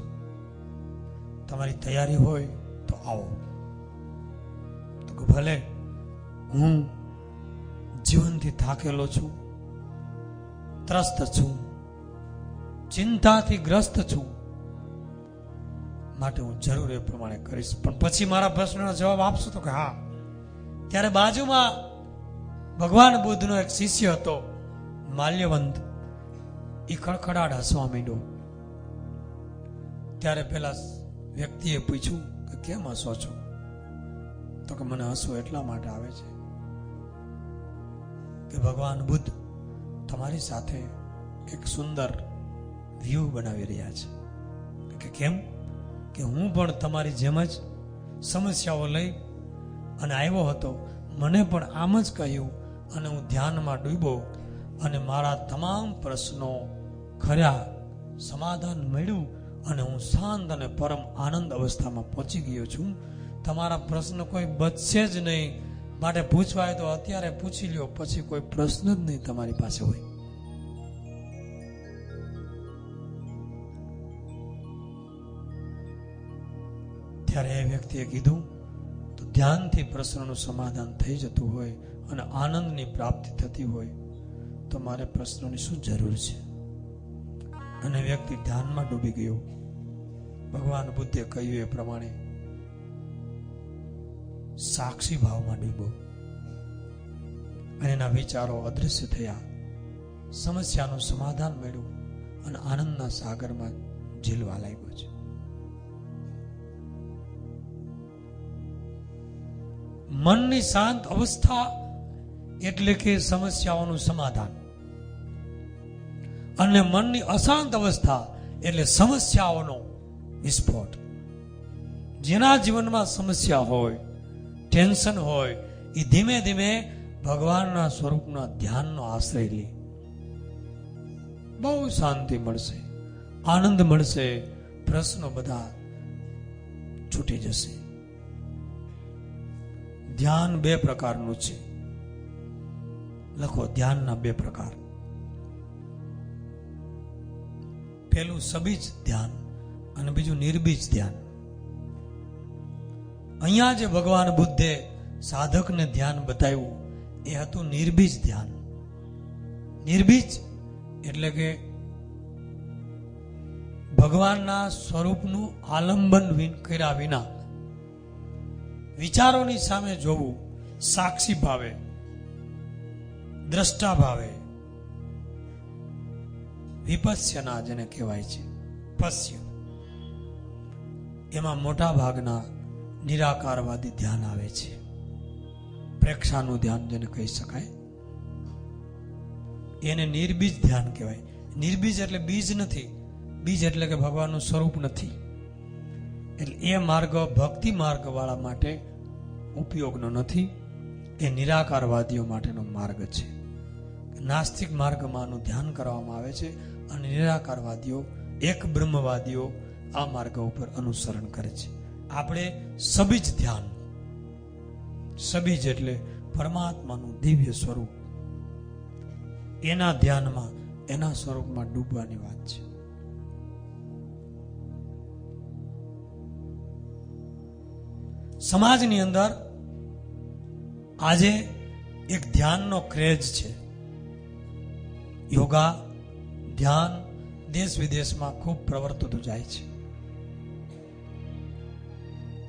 તમારી તૈયારી હોય તો આવો. તો ભલે હું જીવનથી થાકેલો છું, ત્રસ્ત છું, ચિંતાથી ગ્રસ્ત છું, માટે હું જરૂર એ પ્રમાણે કરીશ, પણ પછી મારા પ્રશ્નનો જવાબ આપશો તો કે હા. ત્યારે બાજુમાં ભગવાન બુદ્ધનો એક શિષ્ય હતો, માલ્યવંત. એ ખડખડાટ હસવા માંડ્યો. ત્યારે પેલા વ્યક્તિએ પૂછ્યું કે કેમ હસો છો? તો કે મને હસવું એટલા માટે આવે છે કે ભગવાન બુદ્ધ તમારી સાથે એક સુંદર વ્યૂ બનાવી રહ્યા છે. કે કેમ? કે હું પણ તમારી જેમ જ સમસ્યાઓ લઈ અને આવ્યો હતો. મને પણ આમ જ કહ્યું અને હું ધ્યાનમાં ડૂબ્યો અને મારા તમામ પ્રશ્નો ખર્યા, સમાધાન મળ્યું અને હું શાંત અને પરમ આનંદ અવસ્થામાં પહોંચી ગયો છું. તમારા પ્રશ્ન કોઈ બચશે જ નહીં, માટે પૂછવાય તો અત્યારે પૂછી લ્યો, પછી કોઈ પ્રશ્ન જ નહીં તમારી પાસે હોય. ત્યારે એ વ્યક્તિએ કીધું તો ધ્યાનથી પ્રશ્નનું સમાધાન થઈ જતું હોય અને આનંદની પ્રાપ્તિ થતી હોય તો મારે પ્રશ્નોની શું જરૂર છે? અને વ્યક્તિ ધ્યાનમાં ડૂબી ગયો. ભગવાન બુદ્ધે કહ્યું એ પ્રમાણે સાક્ષી ભાવમાં ડૂબ્યો અને એના વિચારો અદૃશ્ય થયા. સમસ્યાનું સમાધાન મળ્યું અને આનંદના સાગરમાં ઝીલવા લાગ્યો છે. મનની શાંત અવસ્થા એટલે કે સમસ્યાઓનું સમાધાન, અને મનની અશાંત અવસ્થા એટલે સમસ્યાઓનો વિસ્ફોટ. જેના જીવનમાં સમસ્યા હોય, ટેન્શન હોય, એ ધીમે ધીમે ભગવાનના સ્વરૂપના ધ્યાનનો આશ્રય લે. બહુ શાંતિ મળશે, આનંદ મળશે, પ્રશ્નો બધા છૂટી જશે. ધ્યાન 2 પ્રકારનું છે. લખો, ધ્યાનના 2 પ્રકાર. પેલું સબીજ ધ્યાન અને બીજું નિર્બીજ ધ્યાન. અહીંયા જે ભગવાન બુદ્ધે સાધકને ધ્યાન બતાવ્યું એ હતું નિર્બીજ ધ્યાન. નિર્બીજ એટલે કે ભગવાનના સ્વરૂપનું આલંબન કર્યા વિના વિચારોની સામે જોવું, સાક્ષી ભાવે, દ્રષ્ટા ભાવે, વિપસ્યના જેને કહેવાય છે, પશ્ય. એમાં મોટા ભાગના નિરાકારવાદી ધ્યાન આવે છે. પ્રેક્ષાનું ધ્યાન જેને કહી શકાય, એને નિર્બીજ ધ્યાન કહેવાય. નિર્બીજ એટલે બીજ નથી, બીજ એટલે કે ભગવાનનું સ્વરૂપ નથી. એટલે એ માર્ગ ભક્તિ માર્ગ વાળા માટે ઉપયોગનો નથી, એ નિરાકારવાદીઓ માટેનો માર્ગ છે. નાસ્તિક માર્ગમાં આનું ધ્યાન કરવામાં આવે છે અને નિરાકારવાદીઓ, એક બ્રહ્મવાદીઓ આ માર્ગ ઉપર અનુસરણ કરે છે. આપણે સબીજ ધ્યાન, સબીજ એટલે પરમાત્માનું દિવ્ય સ્વરૂપ, એના ધ્યાનમાં, એના સ્વરૂપમાં ડૂબવાની વાત છે. સમાજની અંદર આજે એક ધ્યાનનો ક્રેઝ છે. યોગા, ધ્યાન દેશ વિદેશમાં ખૂબ પ્રવર્તતું જાય છે.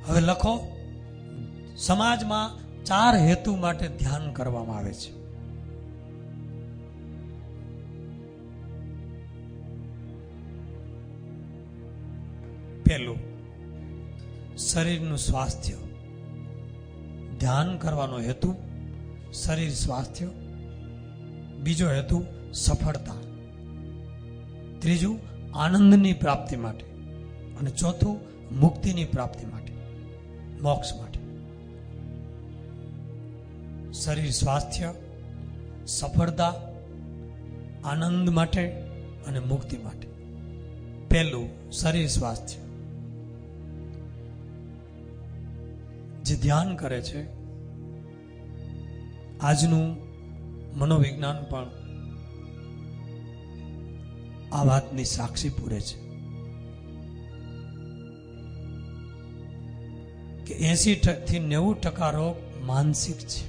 હવે લખો, સમાજમાં 4 હેતુ માટે ધ્યાન કરવામાં આવે છે. પહેલું, શરીરનું સ્વાસ્થ્ય. ધ્યાન કરવાનો હેતુ શરીર સ્વાસ્થ્ય. બીજો હેતુ સફળતા. ત્રીજું આનંદની પ્રાપ્તિ માટે, અને ચોથું મુક્તિની પ્રાપ્તિ માટે, મોક્ષ માટે. શરીર સ્વાસ્થ્ય, સફળતા, આનંદ માટે અને મુક્તિ માટે. પહેલું, શરીર સ્વાસ્થ્ય. જે ધ્યાન કરે છે, આજનું મનોવિજ્ઞાન પણ આ વાતની સાક્ષી પૂરે છે કે 80 થી 90% રોગ માનસિક છે.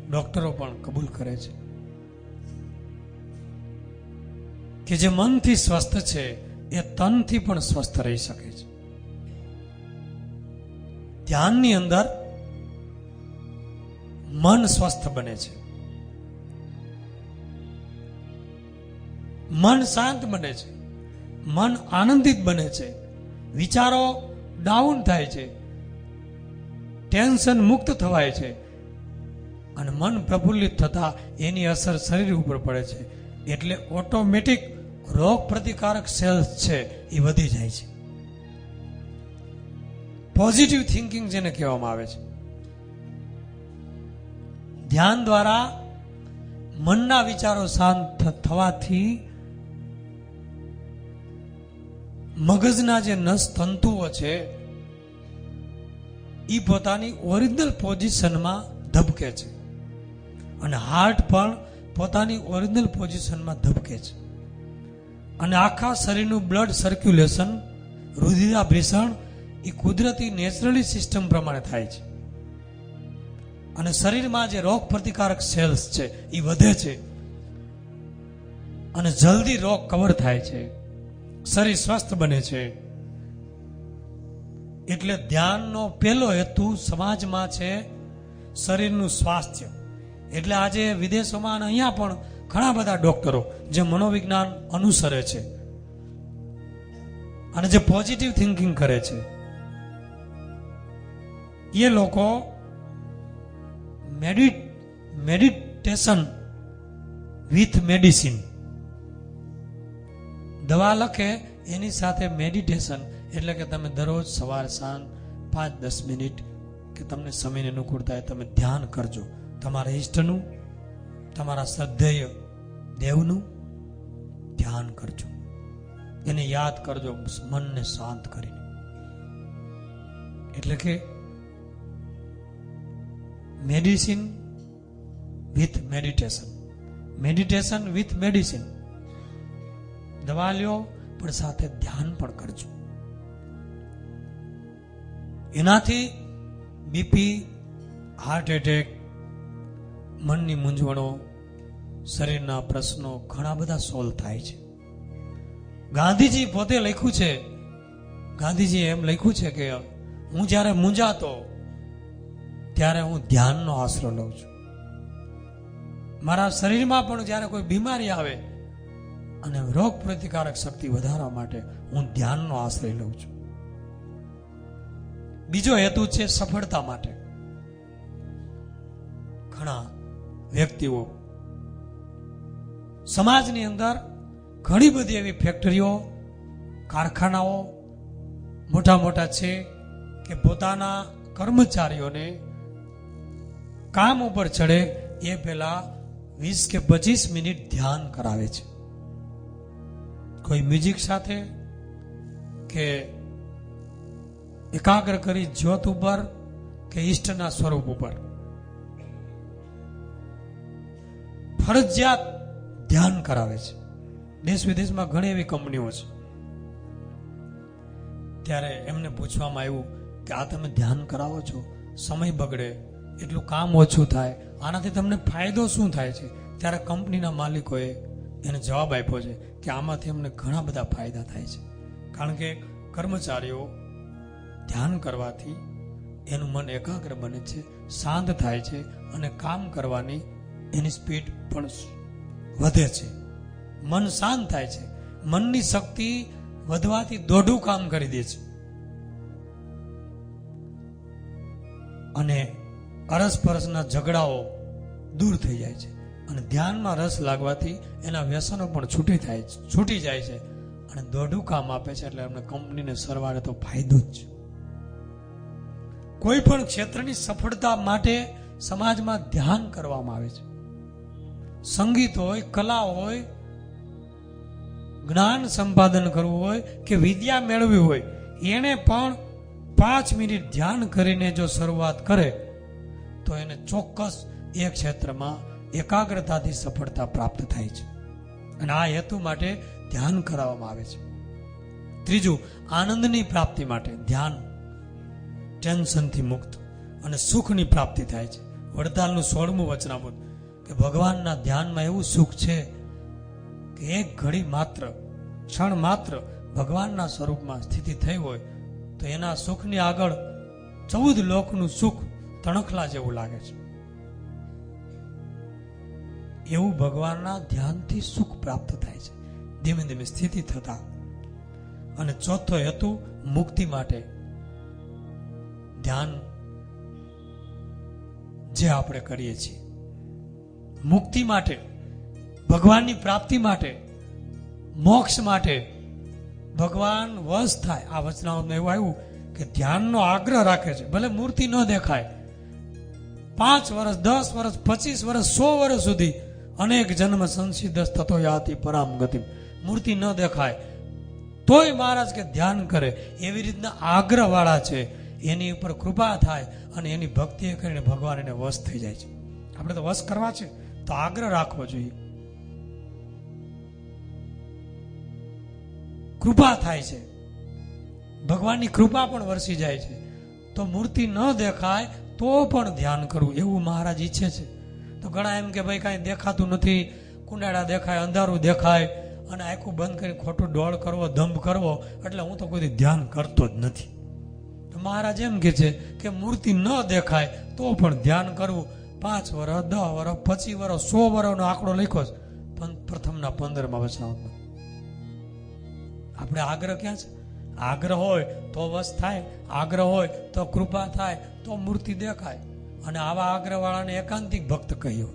ડોક્ટરો પણ કબૂલ કરે છે કે જે મનથી સ્વસ્થ છે એ તનથી પણ સ્વસ્થ રહી શકે છે. ધ્યાનની અંદર મન સ્વસ્થ બને છે, મન શાંત બને છે, મન આનંદિત બને છે, વિચારો ડાઉન થાય છે, ટેન્શન મુક્ત થવાય છે, અને મન પ્રફુલ્લિત થતા એની અસર શરીર ઉપર પડે છે. એટલે ઓટોમેટિક રોગ પ્રતિકારક સેલ્સ છે એ વધી જાય છે. પોઝિટિવ થિંકિંગ જેને કહેવામાં આવે છે. ધ્યાન દ્વારા મનના વિચારો શાંત થવાથી મગજના જે નસ તંતુઓ છે એ પોતાની ઓરિજિનલ પોઝિશનમાં ધબકે છે, અને હાર્ટ પણ પોતાની ઓરિજિનલ પોઝિશનમાં ધબકે છે, અને આખા શરીરનું બ્લડ સર્ક્યુલેશન, રુધિરાભિસરણ એ કુદરતી નેચરલી સિસ્ટમ પ્રમાણે થાય છે, અને શરીરમાં જે રોગ પ્રતિકારક સેલ્સ છે એ વધે છે, અને જલ્દી રોગ કવર થાય છે, શરીર સ્વસ્થ બને છે. એટલે ધ્યાનનો પહેલો હેતુ સમાજમાં છે શરીરનું સ્વાસ્થ્ય. એટલે આજે વિદેશોમાં અને અહીંયા પણ ઘણા બધા ડોક્ટરો જે મનોવિજ્ઞાન અનુસરે છે અને જે પોઝિટિવ થિંકિંગ કરે છે, એ લોકો મેડિટેશન વિથ મેડિસિન, દવા લખે એની સાથે મેડિટેશન, એટલે કે તમે દરરોજ સવાર સાંજ 5-10 મિનિટ કે તમને સમયની અનુકૂળતા તમે ધ્યાન કરજો. તમારા ઈષ્ટનું, તમારા શ્રદ્ધેય દેવનું ધ્યાન કરજો, એને યાદ કરજો મનને શાંત કરીને. એટલે કે medicine with meditation, meditation with medicine. દવા લ્યો પણ સાથે ધ્યાન પણ કરજો. એનાથી બીપી, હાર્ટ એટેક, મનની મૂંઝવણો, શરીરના પ્રશ્નો ઘણા બધા સોલ્વ થાય છે. ગાંધીજી પોતે લખ્યું છે, ગાંધીજી એમ લખ્યું છે કે હું જ્યારે મૂંઝાતો ત્યારે હું ધ્યાનનો આશરો લઉં છું. મારા શરીરમાં પણ જ્યારે કોઈ બીમારી આવે અને રોગ પ્રતિકારક શક્તિ વધારવા માટે હું ધ્યાનનો આશ્રય લઉં છું. બીજો હેતુ છે સફળતા માટે. ઘણા વ્યક્તિઓ સમાજની અંદર ઘણી બધી એવી ફેક્ટરીઓ, કારખાનાઓ મોટા મોટા છે કે પોતાના કર્મચારીઓને કામ ઉપર ચડે એ પહેલા 20 કે 25 મિનિટ ધ્યાન કરાવે છે. કોઈ મ્યુઝિક સાથે કે એકાગ્ર કરી જ્યોત ઉપર કે ઈષ્ટના સ્વરૂપ ઉપર ફરજિયાત ધ્યાન કરાવે છે. દેશ વિદેશમાં ઘણી એવી કંપનીઓ છે. ત્યારે એમને પૂછવામાં આવ્યું કે આ તમે ધ્યાન કરાવો છો, સમય બગડે, એટલું કામ ઓછું થાય, આનાથી તમને ફાયદો શું થાય છે? ત્યારે કંપનીના માલિકોએ એને જવાબ આપ્યો છે કે આમાંથી અમને ઘણા બધા ફાયદા થાય છે. કારણ કે કર્મચારીઓ ધ્યાન કરવાથી એનું મન એકાગ્ર બને છે, શાંત થાય છે, અને કામ કરવાની એની સ્પીડ પણ વધે છે. મન શાંત થાય છે, મનની શક્તિ વધવાથી દોઢું કામ કરી દે છે, અને અરસપરસના ઝઘડાઓ દૂર થઈ જાય છે. અને ધ્યાનમાં રસ લાગવાથી એના વ્યસનો પણ છૂટી જાય છે અને દોઢું કામ આપે છે. એટલે અમને કંપનીને સરવાળે તો ફાયદો જ છે. કોઈ પણ ક્ષેત્રની સફળતા માટે સમાજમાં ધ્યાન કરવામાં આવે છે. સંગીત હોય, કલા હોય, જ્ઞાન સંપાદન કરવું હોય કે વિદ્યા મેળવી હોય, એને પણ 5 મિનિટ ધ્યાન કરીને જો શરૂઆત કરે તો એને ચોક્કસ એ ક્ષેત્રમાં એકાગ્રતાથી સફળતા પ્રાપ્ત થાય છે. અને આ હેતુ માટે ધ્યાન કરાવવામાં આવે છે. ત્રીજું, આનંદની પ્રાપ્તિ માટે ધ્યાન, ટેન્શનથી મુક્ત અને સુખની પ્રાપ્તિ થાય છે. વડતાલનું 16મું વચનામૃત કે ભગવાનના ધ્યાનમાં એવું સુખ છે કે એક ઘડી માત્ર, ક્ષણ માત્ર ભગવાનના સ્વરૂપમાં સ્થિતિ થઈ હોય તો એના સુખની આગળ 14 લોકનું સુખ તણખલા જેવું લાગે છે. એવું ભગવાનના ધ્યાનથી સુખ પ્રાપ્ત થાય છે ધીમે ધીમે સ્થિતિ થતા. અને ચોથો હેતુ મુક્તિ માટે ધ્યાન જે આપણે કરીએ છીએ, મુક્તિ માટે, ભગવાનની પ્રાપ્તિ માટે, મોક્ષ માટે, ભગવાન વશ થાય. આ વચનામૃતમાં એવું આવ્યું કે ધ્યાનનો આગ્રહ રાખે છે. ભલે મૂર્તિ ન દેખાય, 5 વર્ષ, 10 વર્ષ, 25 વર્ષ, 100 વર્ષ સુધી અનેક જન્મ સંસિદ્ધ થતો યાતિ પરામ ગતિ, મૂર્તિ ન દેખાય તોય મહારાજ કે ધ્યાન કરે. એવી રીતના આગ્રહ વાળા છે, એની ઉપર કૃપા થાય અને એની ભક્તિ કરીને ભગવાન એને વશ થઈ જાય છે. આપણે તો વશ કરવા છે તો આગ્રહ રાખવો જોઈએ. કૃપા થાય છે, ભગવાનની કૃપા પણ વરસી જાય છે. તો મૂર્તિ ન દેખાય તો પણ ધ્યાન કરવું એવું મહારાજ ઈચ્છે છે. તો ઘણા એમ કે ભાઈ કાંઈ દેખાતું નથી, કુંડાળા દેખાય, અંધારું દેખાય અને આખું બંધ કરીને ખોટું ડોળ કરવો, દંભ કરવો, એટલે હું તો કોઈ ધ્યાન કરતો જ નથી. તો મહારાજ એમ કે છે કે મૂર્તિ ન દેખાય તો પણ ધ્યાન કરવું. 5 વર્ષ, 10 વર્ષ, 25 વર્ષ, 100 વર્ષનો આંકડો લખ્યો છે પ્રથમના 15મા વચનામૃતમાં. આપણે આગ્રહ ક્યાં છે? આગ્રહ હોય તો વશ થાય, આગ્રહ હોય તો કૃપા થાય, તો મૂર્તિ દેખાય. અને આવા આગ્રહ વાળાને એકાંતિક ભક્ત કહ્યો.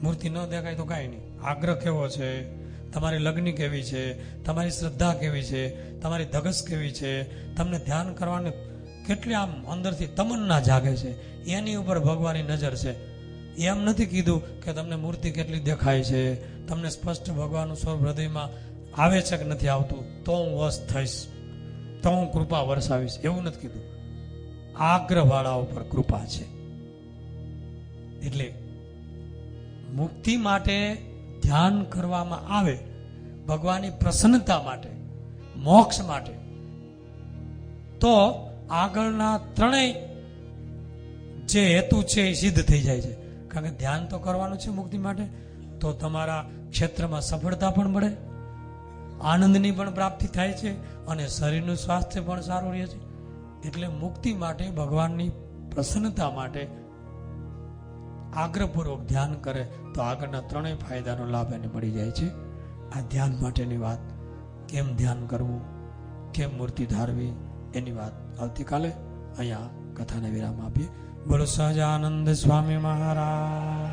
મૂર્તિ ન દેખાય તો કાંઈ નહીં. આગ્રહ કેવો છે, તમારી લગ્ન કેવી છે, તમારી શ્રદ્ધા કેવી છે, તમારી ધગસ કેવી છે, તમને ધ્યાન કરવાની કેટલી આમ અંદરથી તમન્ના જાગે છે, એની ઉપર ભગવાનની નજર છે. એમ નથી કીધું કે તમને મૂર્તિ કેટલી દેખાય છે, તમને સ્પષ્ટ ભગવાનનું સ્વરૂપ હૃદયમાં આવે છે કે નથી આવતું તો હું વશ થઈશ, તો હું કૃપા વરસાવીશ, એવું નથી કીધું. આગ્રહ વાળા ઉપર કૃપા છે. એટલે મુક્તિ માટે ધ્યાન કરવામાં આવે, ભગવાનની પ્રસન્નતા માટે, મોક્ષ માટે, તો આગળના ત્રણેય જે હેતુ છે એ સિદ્ધ થઈ જાય છે. કારણ કે ધ્યાન તો કરવાનું છે મુક્તિ માટે, તો તમારા ક્ષેત્રમાં સફળતા પણ મળે, આનંદની પણ પ્રાપ્તિ થાય છે અને શરીરનું સ્વાસ્થ્ય પણ સારું રહે છે. એટલે મુક્તિ માટે, ભગવાનની પ્રસન્નતા માટે આગ્રહપૂર્વક ધ્યાન કરે તો આગળના ત્રણેય ફાયદાનો લાભ એને મળી જાય છે. આ ધ્યાન માટેની વાત, કેમ ધ્યાન કરવું, કેમ મૂર્તિ ધારવી, એની વાત આવતીકાલે અહીંયા કથાને વિરામ આપીએ. બોલો સહજાનંદ સ્વામી મહારાજ,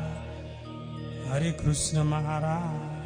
હરિ કૃષ્ણ મહારાજ.